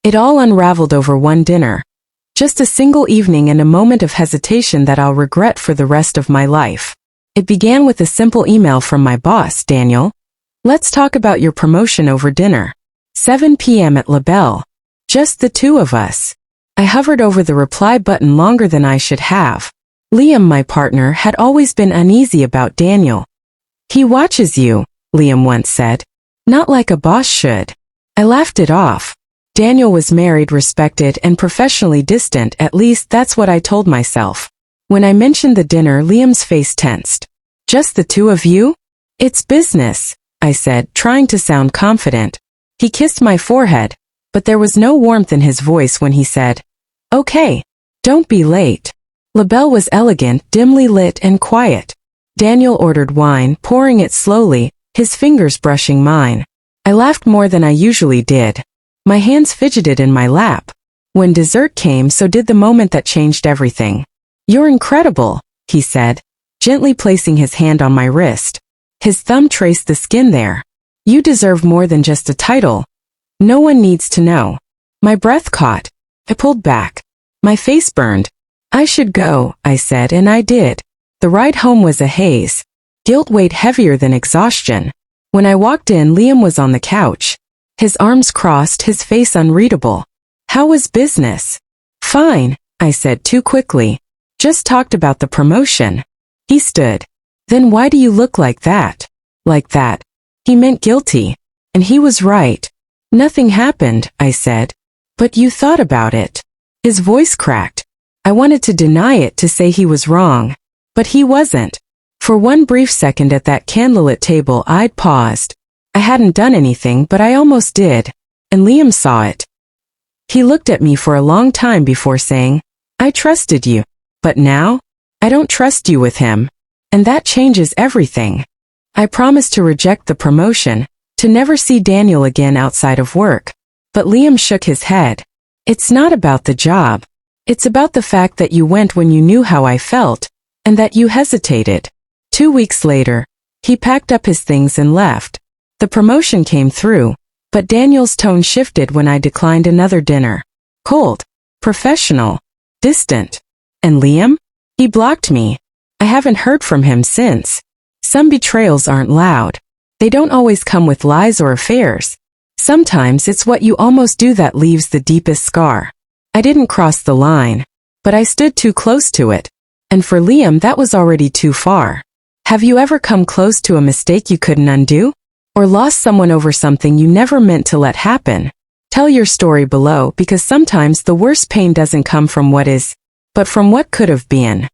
It all unraveled over one dinner. Just a single evening and a moment of hesitation that I'll regret for the rest of my life. It began with a simple email from my boss, Daniel. Let's talk about your promotion over dinner. 7 p.m. at La Belle. Just the two of us. I hovered over the reply button longer than I should have. Liam, my partner, had always been uneasy about Daniel. He watches you, Liam once said. Not like a boss should. I laughed it off. Daniel was married, respected, and professionally distant, at least that's what I told myself. When I mentioned the dinner, Liam's face tensed. Just the two of you? It's business, I said, trying to sound confident. He kissed my forehead, but there was no warmth in his voice when he said, Okay, don't be late. La Belle was elegant, dimly lit, and quiet. Daniel ordered wine, pouring it slowly, his fingers brushing mine. I laughed more than I usually did. My hands fidgeted in my lap. When dessert came, so did the moment that changed everything. You're incredible, he said, gently placing his hand on my wrist. His thumb traced the skin there. You deserve more than just a title. No one needs to know. My breath caught. I pulled back. My face burned. I should go, I said, and I did. The ride home was a haze. Guilt weighed heavier than exhaustion. When I walked in, Liam was on the couch. His arms crossed, his face unreadable. How was business? Fine, I said too quickly. Just talked about the promotion. He stood. Then why do you look like that? Like that. He meant guilty. And he was right. Nothing happened, I said. But you thought about it. His voice cracked. I wanted to deny it, to say he was wrong. But he wasn't. For one brief second at that candlelit table I'd paused. I hadn't done anything, but I almost did. And Liam saw it. He looked at me for a long time before saying, I trusted you. But now? I don't trust you with him. And that changes everything. I promised to reject the promotion, to never see Daniel again outside of work. But Liam shook his head. It's not about the job. It's about the fact that you went when you knew how I felt, and that you hesitated. 2 weeks later, he packed up his things and left. The promotion came through, but Daniel's tone shifted when I declined another dinner. Cold, professional, distant. And Liam? He blocked me. I haven't heard from him since. Some betrayals aren't loud. They don't always come with lies or affairs. Sometimes it's what you almost do that leaves the deepest scar. I didn't cross the line, but I stood too close to it. And for Liam, that was already too far. Have you ever come close to a mistake you couldn't undo? Or lost someone over something you never meant to let happen? Tell your story below, because sometimes the worst pain doesn't come from what is, but from what could have been.